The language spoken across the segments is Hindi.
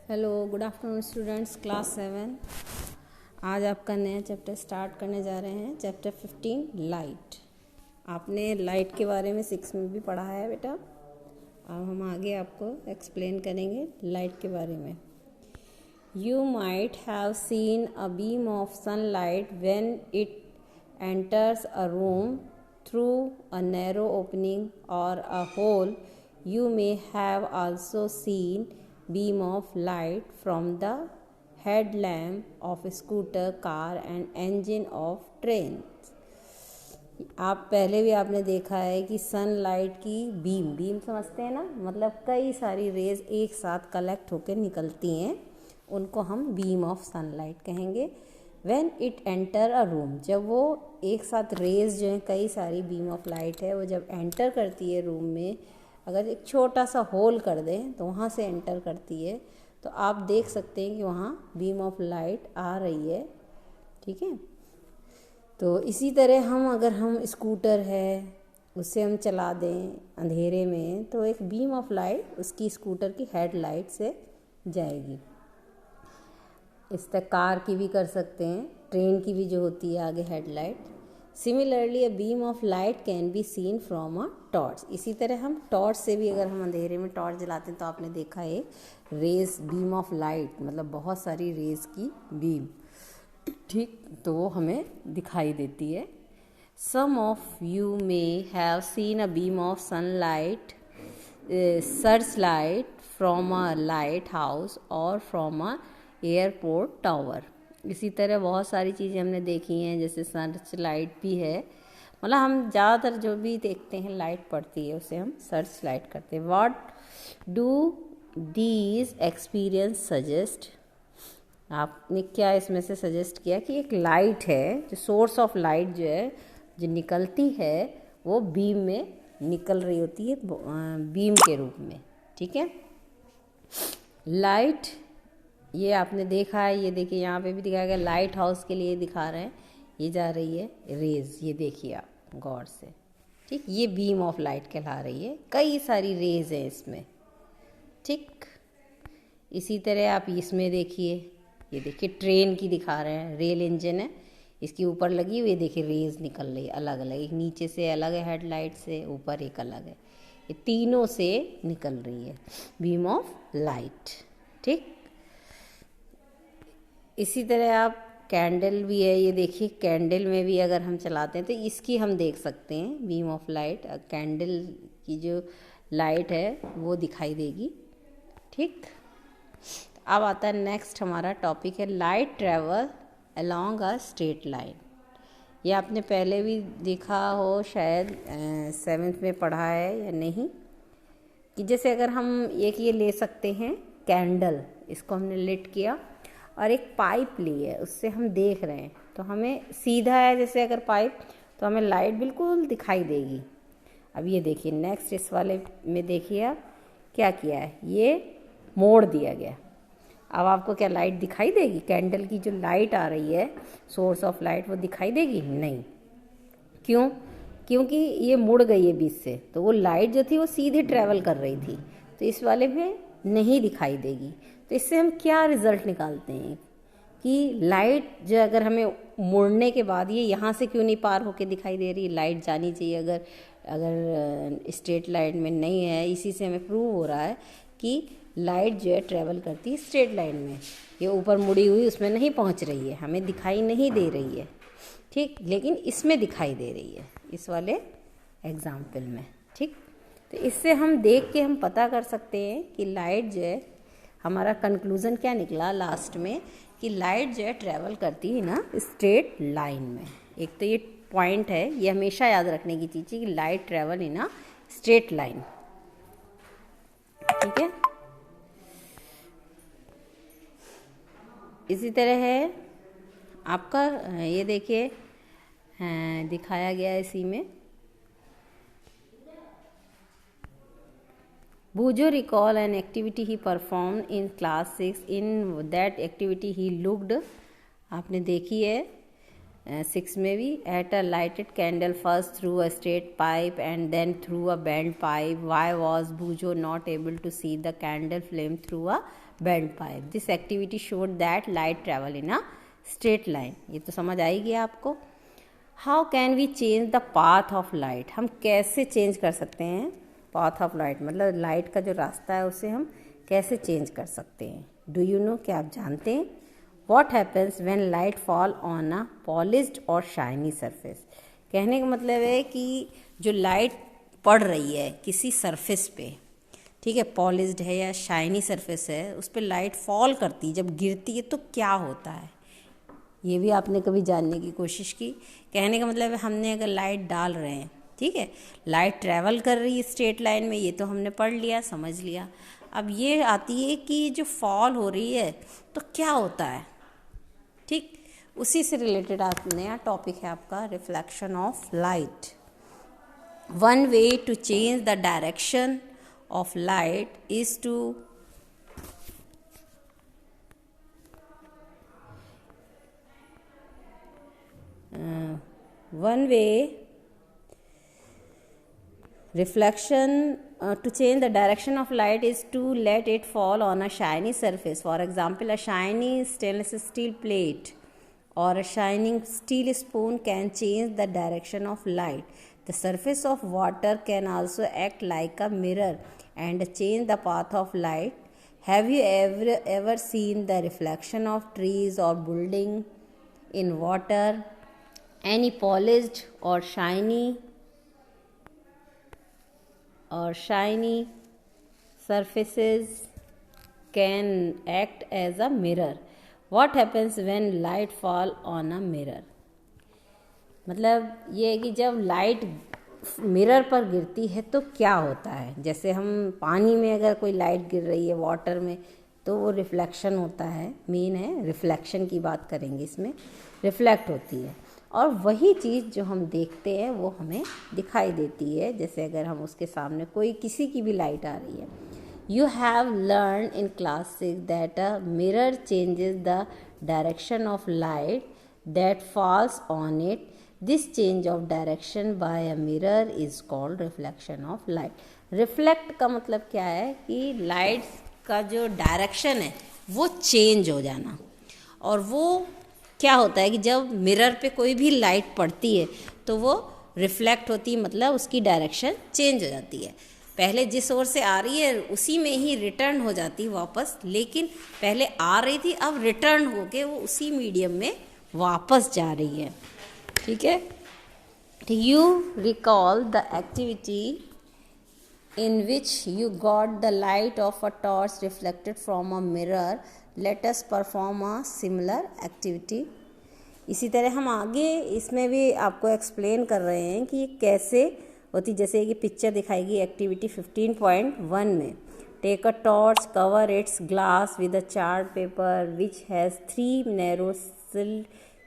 Hello, good afternoon students, class 7। आज आपका नया चैप्टर स्टार्ट करने जा रहे हैं। Chapter 15 light. आपने लाइट के बारे में 6 में भी पढ़ा है बेटा। अब हम आगे आपको एक्सप्लेन करेंगे लाइट के बारे में। You might have seen a beam of sunlight when it enters a room through a narrow opening or a hole. You may have also seen beam of light from the headlamp of a scooter, car and engine of trains. आप पहले भी आपने देखा है कि सनलाइट की बीम समझते हैं ना, मतलब कई सारी रेज एक साथ कलेक्ट होकर निकलती हैं, उनको हम बीम ऑफ सनलाइट कहेंगे। When it enter a room, जब वो एक साथ रेज जो है, कई सारी बीम ऑफ लाइट है, वो जब एंटर करती है रूम में, अगर एक छोटा सा होल कर दें तो वहाँ से एंटर करती है, तो आप देख सकते हैं कि वहाँ बीम ऑफ लाइट आ रही है। ठीक है, तो इसी तरह अगर हम स्कूटर है उससे हम चला दें अंधेरे में, तो एक बीम ऑफ लाइट उसकी स्कूटर की हेडलाइट से जाएगी। इस तक कार की भी कर सकते हैं, ट्रेन की भी जो होती है आगे headlight. Similarly a beam of light can be seen from a torch. इसी तरह हम टॉर्च से भी, अगर हम अंधेरे में टॉर्च जलाते हैं तो आपने देखा है रेज बीम ऑफ लाइट, मतलब बहुत सारी रेज की बीम, ठीक, तो वो हमें दिखाई देती है। Some of you may have seen a beam of sunlight search light from a light house और फ्रॉम अ एयरपोर्ट टावर। इसी तरह बहुत सारी चीज़ें हमने देखी हैं, जैसे सर्च लाइट भी है, मतलब हम ज़्यादातर जो भी देखते हैं लाइट पड़ती है उसे हम सर्च लाइट करते हैं। What do these experience suggest? आपने क्या इसमें से सजेस्ट किया कि एक लाइट है, जो सोर्स ऑफ लाइट जो है, जो निकलती है, वो बीम में निकल रही होती है, बीम के रूप में। ठीक है, लाइट, ये आपने देखा है, ये देखिए यहाँ पे भी दिखाया गया, लाइट हाउस के लिए दिखा रहे हैं, ये जा रही है रेज, ये देखिए आप गौर से। ठीक, ये बीम ऑफ लाइट कहला रही है, कई सारी रेज हैं इसमें। ठीक, इसी तरह आप इसमें देखिए, ये देखिए ट्रेन की दिखा रहे हैं, रेल इंजन है, इसके ऊपर लगी हुई, देखिए रेज निकल रही है अलग अलग, एक नीचे से अलग है हेडलाइट से, ऊपर एक अलग है, ये तीनों से निकल रही है बीम ऑफ लाइट। ठीक, इसी तरह आप कैंडल भी है, ये देखिए कैंडल में भी अगर हम चलाते हैं तो इसकी हम देख सकते हैं बीम ऑफ लाइट, कैंडल की जो लाइट है वो दिखाई देगी। ठीक, अब आता है नेक्स्ट हमारा टॉपिक है light travel along a straight line. ये आपने पहले भी देखा हो, शायद 7th में पढ़ा है या नहीं, कि जैसे अगर हम एक ये ले सकते हैं कैंडल, इसको हमने लिट किया और एक पाइप ली है, उससे हम देख रहे हैं, तो हमें सीधा है जैसे अगर पाइप, तो हमें लाइट बिल्कुल दिखाई देगी। अब ये देखिए नेक्स्ट, इस वाले में देखिए आप क्या किया है, ये मोड़ दिया गया। अब आपको क्या लाइट दिखाई देगी? कैंडल की जो लाइट आ रही है, सोर्स ऑफ लाइट, वो दिखाई देगी? नहीं। क्यों? क्योंकि ये मुड़ गई है बीच से, तो वो लाइट जो थी वो सीधे ट्रैवल कर रही थी, तो इस वाले में नहीं दिखाई देगी। तो इससे हम क्या रिजल्ट निकालते हैं कि लाइट जो अगर हमें मुड़ने के बाद ये यहाँ से क्यों नहीं पार होके दिखाई दे रही, लाइट जानी चाहिए, अगर स्ट्रेट लाइन में नहीं है। इसी से हमें प्रूव हो रहा है कि लाइट जो है ट्रैवल करती है स्ट्रेट लाइन में, ये ऊपर मुड़ी हुई उसमें नहीं पहुँच रही है, हमें दिखाई नहीं दे रही है। ठीक, लेकिन इसमें दिखाई दे रही है, इस वाले एग्जाम्पल में। ठीक, तो इससे हम देख के हम पता कर सकते हैं कि लाइट जो है, हमारा कंक्लूज़न क्या निकला लास्ट में, कि लाइट जो है ट्रैवल करती है ना स्ट्रेट लाइन में। एक तो ये पॉइंट है, ये हमेशा याद रखने की चीज़ है कि light travel in a straight line. ठीक है, इसी तरह है आपका, ये देखिए दिखाया गया है इसी में। Bujo recall an activity he performed in class 6. In that activity he looked, आपने देखी है, 6 में भी at a lighted candle first through a straight pipe and then through a bend pipe, why was Boojho not able to see the candle flame through a bend pipe, this activity showed that light travel in a straight line. ये तो समझ आएगी आपको। How can we change the path of light, हम कैसे चेंज कर सकते हैं पाथ ऑफ लाइट, मतलब लाइट का जो रास्ता है उसे हम कैसे चेंज कर सकते हैं। डू यू नो, क्या आप जानते हैं। What happens when light fall on a polished और शाइनी सरफेस, कहने का मतलब है कि जो लाइट पड़ रही है किसी सरफेस पे, ठीक है, पॉलिश्ड है या शाइनी सरफेस है, उस पर लाइट फॉल करती है, जब गिरती है तो क्या होता है, ये भी आपने कभी जानने की कोशिश की। कहने का मतलब है हमने अगर लाइट डाल रहे हैं, ठीक है, लाइट ट्रैवल कर रही है स्ट्रेट लाइन में, ये तो हमने पढ़ लिया, समझ लिया। अब ये आती है कि जो फॉल हो रही है तो क्या होता है, ठीक, उसी से रिलेटेड आप नया टॉपिक है आपका reflection of light. One way to change the direction of light is to one way reflection to change the direction of light is to let it fall on a shiny surface. For example, a shiny stainless steel plate or a shining steel spoon can change the direction of light. The surface of water can also act like a mirror and change the path of light. Have you ever seen the reflection of trees or building in water? Any polished or shiny surfaces can act as a mirror. What happens when light fall on a mirror? मतलब ये है कि जब लाइट मिरर पर गिरती है तो क्या होता है। जैसे हम पानी में अगर कोई लाइट गिर रही है वाटर में तो वो रिफ्लेक्शन होता है, मेन है रिफ्लेक्शन की बात करेंगे, इसमें रिफ्लेक्ट होती है और वही चीज़ जो हम देखते हैं वो हमें दिखाई देती है। जैसे अगर हम उसके सामने कोई किसी की भी लाइट आ रही है। You have learn in class 6 that a mirror changes the direction of light that falls on it. This change of direction by a mirror is called reflection of light. Reflect का मतलब क्या है कि लाइट का जो डायरेक्शन है वो चेंज हो जाना, और वो क्या होता है कि जब मिरर पे कोई भी लाइट पड़ती है तो वो रिफ्लेक्ट होती है, मतलब उसकी डायरेक्शन चेंज हो जाती है। पहले जिस ओर से आ रही है उसी में ही रिटर्न हो जाती है वापस, लेकिन पहले आ रही थी अब रिटर्न होके वो उसी मीडियम में वापस जा रही है, ठीक है। You recall the activity in which you got the light of a torch reflected from a mirror. Let us perform a similar activity. इसी तरह हम आगे इसमें भी आपको एक्सप्लेन कर रहे हैं कि कैसे होती। जैसे कि पिक्चर दिखाएगी एक्टिविटी 15.1 में। Take a torch, cover its glass with a chart paper which has 3 narrow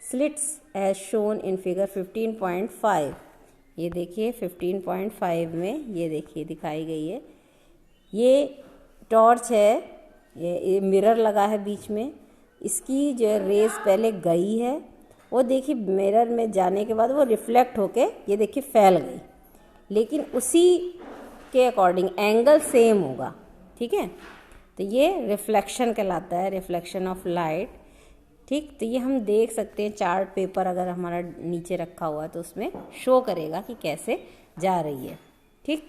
slits as shown in figure 15.5। ये देखिए 15.5 में ये देखिए दिखाई गई है। ये टॉर्च है, ये मिरर लगा है बीच में, इसकी जो रेस पहले गई है वो देखिए मिरर में जाने के बाद वो रिफ्लेक्ट होके ये देखिए फैल गई, लेकिन उसी के अकॉर्डिंग एंगल सेम होगा, ठीक है। तो ये रिफ्लेक्शन कहलाता है, रिफ्लेक्शन ऑफ लाइट, ठीक। तो ये हम देख सकते हैं चार्ट पेपर अगर हमारा नीचे रखा हुआ है तो उसमें शो करेगा कि कैसे जा रही है, ठीक।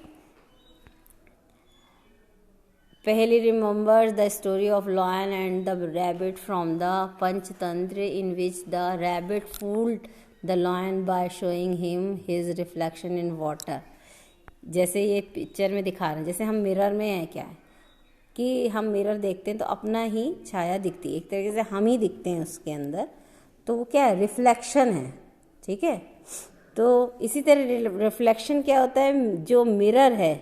पहले remembers the story of lion and the rabbit from the Panchatantra in which the rabbit fooled the lion by showing him his reflection in water. जैसे ये पिक्चर में दिखा रहे हैं, जैसे हम मिरर में हैं, क्या है कि हम मिरर देखते हैं तो अपना ही छाया दिखती है, एक तरीके से हम ही दिखते हैं उसके अंदर, तो वो क्या है, रिफ्लेक्शन है, ठीक है। तो इसी तरह रिफ्लेक्शन क्या होता है, जो मिरर है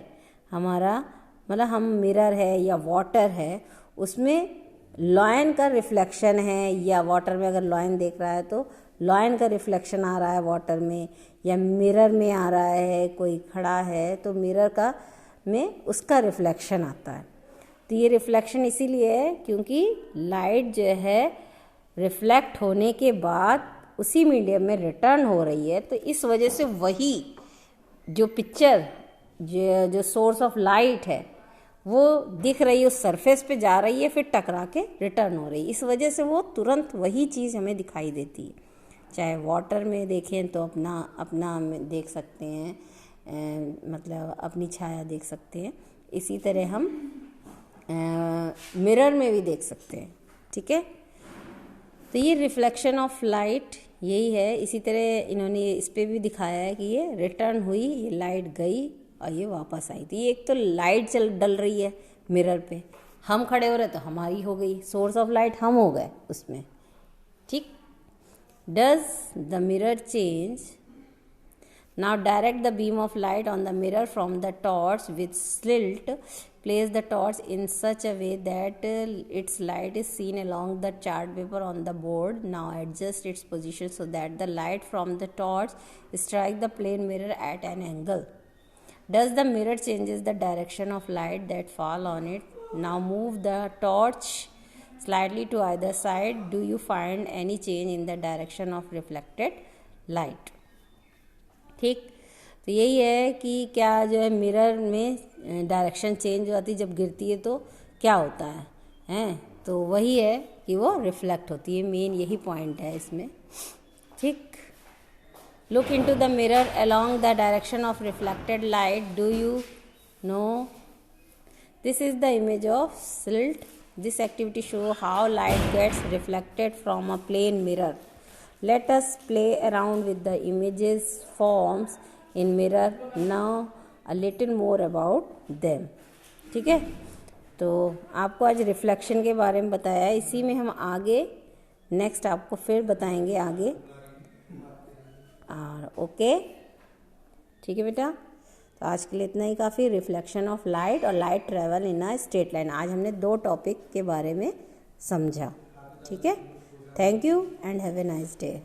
हमारा, मतलब हम मिरर है या वाटर है उसमें लॉयन का रिफ्लेक्शन है, या वाटर में अगर लॉयन देख रहा है तो लॉयन का रिफ्लेक्शन आ रहा है वाटर में, या मिरर में आ रहा है, कोई खड़ा है तो मिरर का में उसका रिफ्लेक्शन आता है। तो ये रिफ्लेक्शन इसीलिए है क्योंकि लाइट जो है रिफ्लेक्ट होने के बाद उसी मीडियम में रिटर्न हो रही है, तो इस वजह से वही जो पिक्चर जो सोर्स ऑफ लाइट है वो दिख रही है, उस सरफेस पे जा रही है, फिर टकरा के रिटर्न हो रही है। इस वजह से वो तुरंत वही चीज़ हमें दिखाई देती है। चाहे वाटर में देखें तो अपना देख सकते हैं, मतलब अपनी छाया देख सकते हैं। इसी तरह हम मिरर में भी देख सकते हैं। ठीक है, तो ये रिफ्लेक्शन ऑफ लाइट यही है। इसी तरह इन्होंने इस पर भी दिखाया है कि ये रिटर्न हुई, ये लाइट गई और ये वापस आई। तो ये एक तो लाइट डल रही है मिरर पे, हम खड़े हो रहे तो हमारी हो गई, सोर्स ऑफ लाइट हम हो गए उसमें। ठीक, does the mirror change? Now direct the beam of light on the mirror from the torch with slit. Place the torch in such a way that its light is seen along the chart paper on the board. Now adjust its position so that the light from the torch strike the plane mirror at an angle. Does the mirror changes the direction of light that fall on it? Now move the torch slightly to either side. Do you find any change in the direction of reflected light? ठीक, तो यही है कि क्या जो है मिरर में डायरेक्शन चेंज होती है, जब गिरती है तो क्या होता है तो वही है कि वो रिफ्लेक्ट होती है। मेन यही पॉइंट है इसमें। ठीक, look into the mirror along the direction of reflected light. Do you know this is the image of slit. This activity show how light gets reflected from a plane mirror. Let us play around with the images forms in mirror. Now a little more about them. ठीक है, तो आपको आज रिफ्लेक्शन के बारे में बताया है। इसी में हम आगे नेक्स्ट आपको फिर बताएंगे आगे। और ओके, ठीक है बेटा, तो आज के लिए इतना ही काफ़ी। रिफ्लेक्शन ऑफ लाइट और light travel in a straight line, आज हमने 2 टॉपिक के बारे में समझा। ठीक है, thank you and have a nice day.